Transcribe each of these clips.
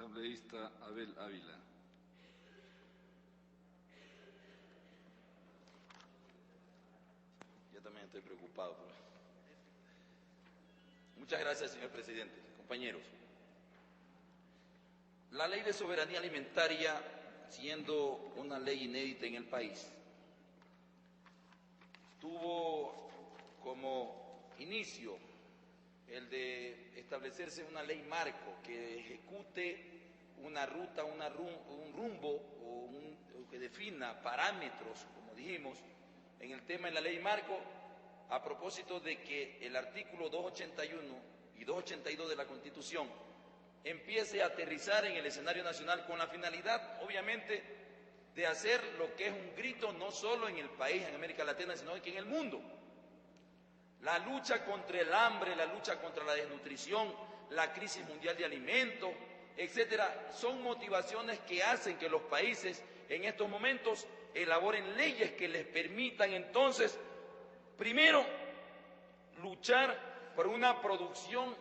Asambleísta Abel Ávila. Yo también estoy preocupado. Muchas gracias, señor presidente. Compañeros, la ley de soberanía alimentaria, siendo una ley inédita en el país, tuvo como inicio el de establecerse una ley marco que ejecute una ruta, un rumbo o que defina parámetros, como dijimos, en el tema de la ley marco, a propósito de que el artículo 281 y 282 de la Constitución empiece a aterrizar en el escenario nacional con la finalidad, obviamente, de hacer lo que es un grito no solo en el país, en América Latina, sino que en el mundo. La lucha contra el hambre, la lucha contra la desnutrición, la crisis mundial de alimentos, etcétera, son motivaciones que hacen que los países en estos momentos elaboren leyes que les permitan entonces, primero, luchar por una producción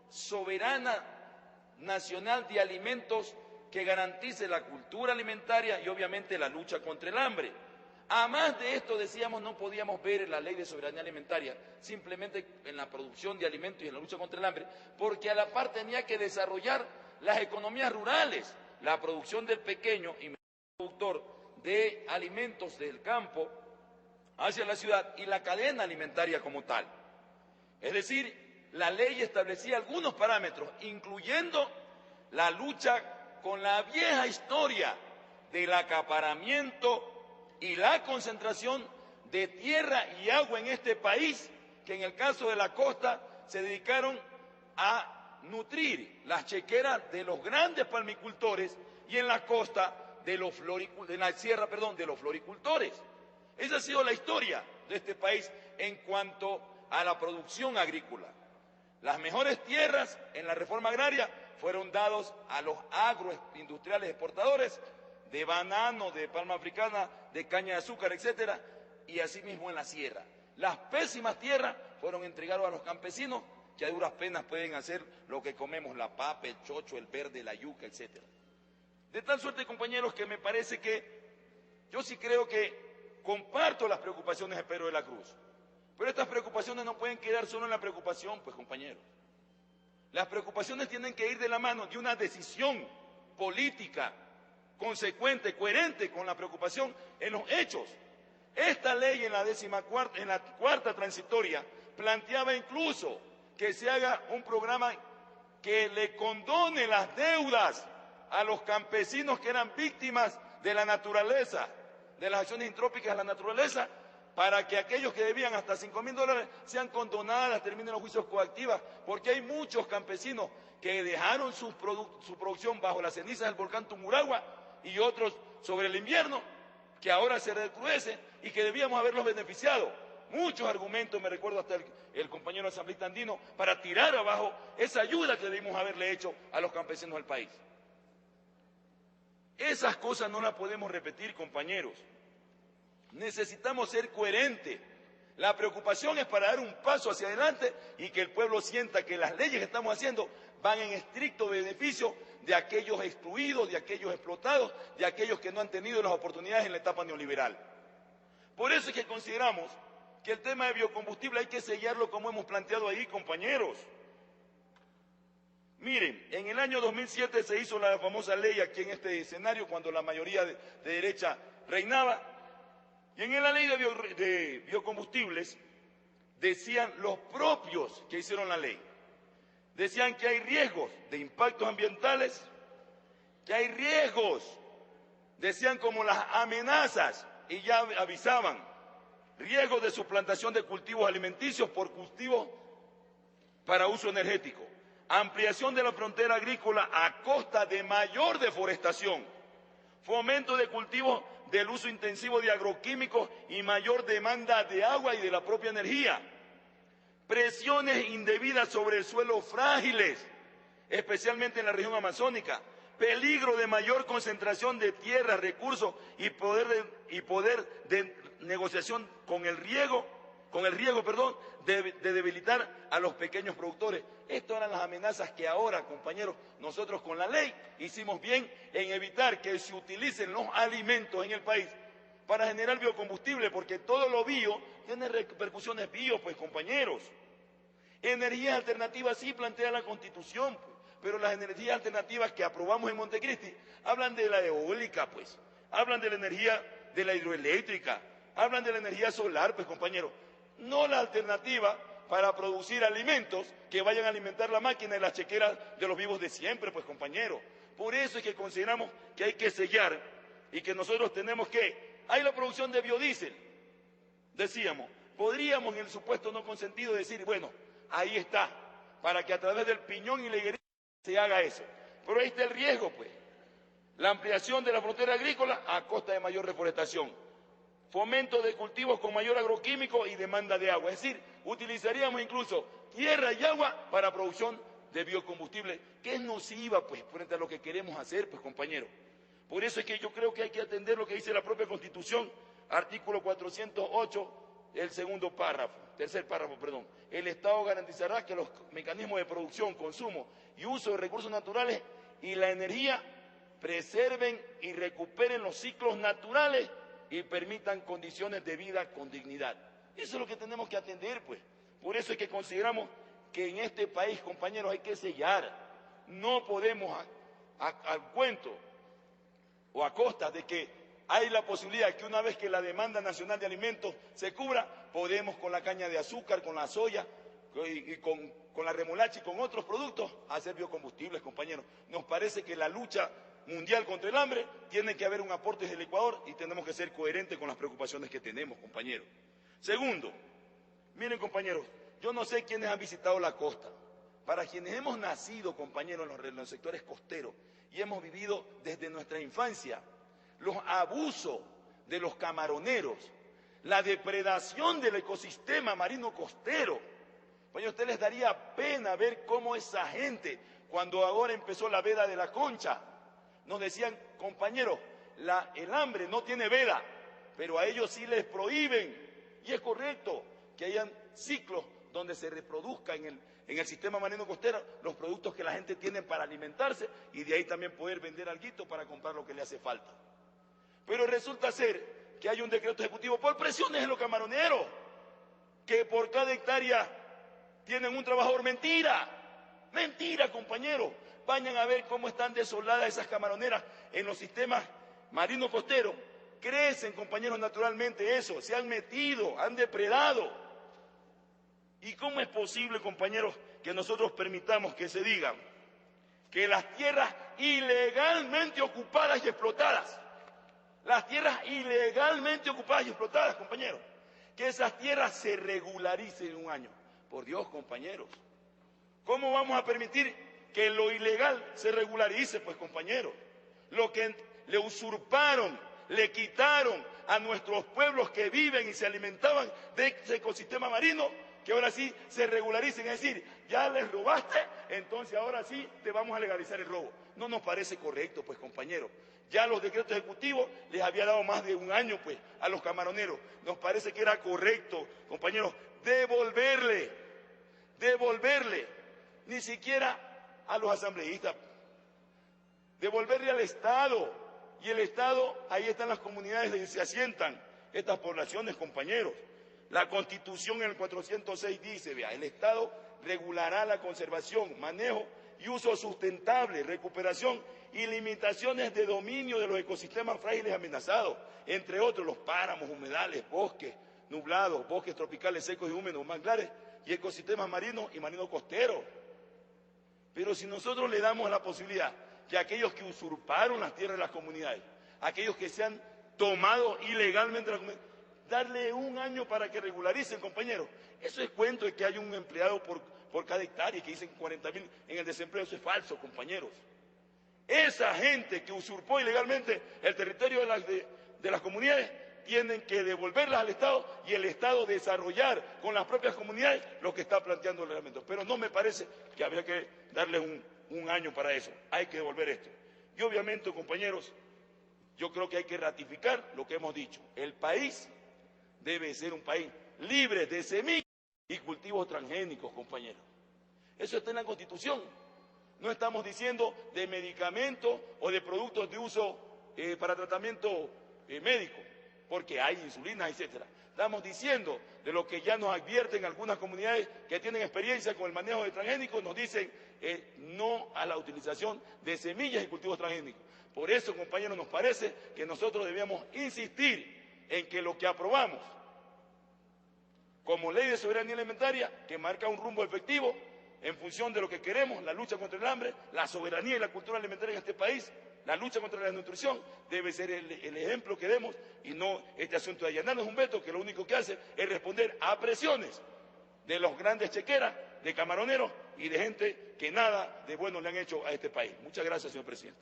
soberana nacional de alimentos que garantice la cultura alimentaria y obviamente la lucha contra el hambre. Además de esto, decíamos, no podíamos ver la ley de soberanía alimentaria simplemente en la producción de alimentos y en la lucha contra el hambre, porque a la par tenía que desarrollar las economías rurales, la producción del pequeño y mediano productor de alimentos del campo hacia la ciudad y la cadena alimentaria como tal. Es decir, la ley establecía algunos parámetros, incluyendo la lucha con la vieja historia del acaparamiento y la concentración de tierra y agua en este país, que en el caso de la costa se dedicaron a nutrir las chequeras de los grandes palmicultores y en la costa de los floricultores. Esa ha sido la historia de este país en cuanto a la producción agrícola. Las mejores tierras en la reforma agraria fueron dados a los agroindustriales exportadores de banano, de palma africana, de caña de azúcar, etcétera, y asimismo en la sierra. Las pésimas tierras fueron entregadas a los campesinos que a duras penas pueden hacer lo que comemos, la papa, el chocho, el verde, la yuca, etcétera. De tal suerte, compañeros, que me parece que yo sí creo que comparto las preocupaciones de Pedro de la Cruz, pero estas preocupaciones no pueden quedar solo en la preocupación, pues, compañeros. Las preocupaciones tienen que ir de la mano de una decisión política consecuente, coherente con la preocupación en los hechos. Esta ley en la cuarta transitoria planteaba incluso que se haga un programa que le condone las deudas a los campesinos que eran víctimas de la naturaleza, de las acciones intrópicas de la naturaleza, para que aquellos que debían hasta $5.000 sean condonadas, terminen los juicios coactivos, porque hay muchos campesinos que dejaron su producción bajo las cenizas del volcán Tungurahua y otros sobre el invierno, que ahora se recrudece y que debíamos haberlos beneficiado. Muchos argumentos, me recuerdo hasta el compañero asambleísta andino, para tirar abajo esa ayuda que debimos haberle hecho a los campesinos del país. Esas cosas no las podemos repetir, compañeros. Necesitamos ser coherentes. La preocupación es para dar un paso hacia adelante y que el pueblo sienta que las leyes que estamos haciendo van en estricto beneficio de aquellos excluidos, de aquellos explotados, de aquellos que no han tenido las oportunidades en la etapa neoliberal. Por eso es que consideramos que el tema de biocombustible hay que sellarlo como hemos planteado ahí, compañeros. Miren, en el año 2007 se hizo la famosa ley aquí en este escenario cuando la mayoría de derecha reinaba, y en la ley de biocombustibles decían los propios que hicieron la ley, decían que hay riesgos de impactos ambientales, que hay riesgos, decían como las amenazas, y ya avisaban, riesgos de suplantación de cultivos alimenticios por cultivos para uso energético, ampliación de la frontera agrícola a costa de mayor deforestación, fomento de cultivos del uso intensivo de agroquímicos y mayor demanda de agua y de la propia energía, presiones indebidas sobre el suelo frágiles, especialmente en la región amazónica, peligro de mayor concentración de tierra, recursos y poder de negociación con el riego, con el riesgo, perdón, de debilitar a los pequeños productores. Estas eran las amenazas que ahora, compañeros, nosotros con la ley hicimos bien en evitar que se utilicen los alimentos en el país para generar biocombustible, porque todo lo bio tiene repercusiones bio, pues, compañeros. Energías alternativas sí plantea la Constitución, pues, pero las energías alternativas que aprobamos en Montecristi hablan de la eólica, pues, hablan de la energía de la hidroeléctrica, hablan de la energía solar, pues, compañeros. No la alternativa para producir alimentos que vayan a alimentar la máquina y las chequeras de los vivos de siempre, pues, compañeros. Por eso es que consideramos que hay que sellar y que nosotros tenemos que... Hay la producción de biodiesel, decíamos, podríamos en el supuesto no consentido decir, bueno, ahí está, para que a través del piñón y la higuerita se haga eso. Pero ahí está el riesgo, pues. La ampliación de la frontera agrícola a costa de mayor reforestación. Fomento de cultivos con mayor agroquímico y demanda de agua. Es decir, utilizaríamos incluso tierra y agua para producción de biocombustible, que es nociva, pues, frente a lo que queremos hacer, pues, compañeros. Por eso es que yo creo que hay que atender lo que dice la propia Constitución, artículo 408, el tercer párrafo, perdón. El Estado garantizará que los mecanismos de producción, consumo y uso de recursos naturales y la energía preserven y recuperen los ciclos naturales y permitan condiciones de vida con dignidad. Eso es lo que tenemos que atender, pues. Por eso es que consideramos que en este país, compañeros, hay que sellar. No podemos al cuento o a costa de que hay la posibilidad que una vez que la demanda nacional de alimentos se cubra, podemos con la caña de azúcar, con la soya y con la remolacha y con otros productos hacer biocombustibles, compañeros. Nos parece que la lucha mundial contra el hambre tiene que haber un aporte del Ecuador y tenemos que ser coherentes con las preocupaciones que tenemos, compañeros. Segundo, miren, compañeros, yo no sé quiénes han visitado la costa. Para quienes hemos nacido, compañeros, en los sectores costeros y hemos vivido desde nuestra infancia los abusos de los camaroneros, la depredación del ecosistema marino costero. Pues a ustedes les daría pena ver cómo esa gente, cuando ahora empezó la veda de la concha, nos decían, compañeros, el hambre no tiene veda, pero a ellos sí les prohíben. Y es correcto que hayan ciclos donde se reproduzca en el sistema marino costero los productos que la gente tiene para alimentarse y de ahí también poder vender alguito para comprar lo que le hace falta. Pero resulta ser que hay un decreto ejecutivo por presiones de los camaroneros, que por cada hectárea tienen un trabajador. Mentira, mentira, compañeros. Vayan a ver cómo están desoladas esas camaroneras en los sistemas marinos costeros. Crecen, compañeros, naturalmente eso, se han metido, han depredado. ¿Y cómo es posible, compañeros, que nosotros permitamos que se diga que las tierras ilegalmente ocupadas y explotadas, compañeros, que esas tierras se regularicen en un año? Por Dios, compañeros, ¿cómo vamos a permitir que lo ilegal se regularice? Pues, compañeros, lo que le usurparon, le quitaron a nuestros pueblos que viven y se alimentaban de ese ecosistema marino, que ahora sí se regularicen, es decir, ya les robaste, entonces ahora sí te vamos a legalizar el robo. No nos parece correcto, pues, compañeros. Ya los decretos ejecutivos les había dado más de un año, pues, a los camaroneros. Nos parece que era correcto, compañeros, devolverle, ni siquiera a los asambleístas, devolverle al Estado. Y el Estado, ahí están las comunidades donde se asientan estas poblaciones, compañeros. La Constitución en el 406 dice, vea, el Estado regulará la conservación, manejo y uso sustentable, recuperación y limitaciones de dominio de los ecosistemas frágiles amenazados, entre otros los páramos, humedales, bosques nublados, bosques tropicales secos y húmedos, manglares y ecosistemas marinos y marinos costeros. Pero si nosotros le damos la posibilidad que aquellos que usurparon las tierras de las comunidades, aquellos que se han tomado ilegalmente las comunidades, darle un año para que regularicen, compañeros. Eso es cuento de que hay un empleado por cada hectárea y que dicen 40.000 en el desempleo. Eso es falso, compañeros. Esa gente que usurpó ilegalmente el territorio de las comunidades tienen que devolverlas al Estado y el Estado desarrollar con las propias comunidades lo que está planteando el reglamento. Pero no me parece que habría que darle un año para eso. Hay que devolver esto. Y obviamente, compañeros, yo creo que hay que ratificar lo que hemos dicho. El país debe ser un país. libres de semillas y cultivos transgénicos, compañeros. Eso está en la Constitución. No estamos diciendo de medicamentos o de productos de uso para tratamiento médico, porque hay insulinas, etcétera. Estamos diciendo de lo que ya nos advierten algunas comunidades que tienen experiencia con el manejo de transgénicos, nos dicen no a la utilización de semillas y cultivos transgénicos. Por eso, compañeros, nos parece que nosotros debemos insistir en que lo que aprobamos como ley de soberanía alimentaria, que marca un rumbo efectivo en función de lo que queremos, la lucha contra el hambre, la soberanía y la cultura alimentaria en este país, la lucha contra la desnutrición, debe ser el ejemplo que demos y no este asunto de allanarnos un veto que lo único que hace es responder a presiones de los grandes chequeras, de camaroneros y de gente que nada de bueno le han hecho a este país. Muchas gracias, señor presidente.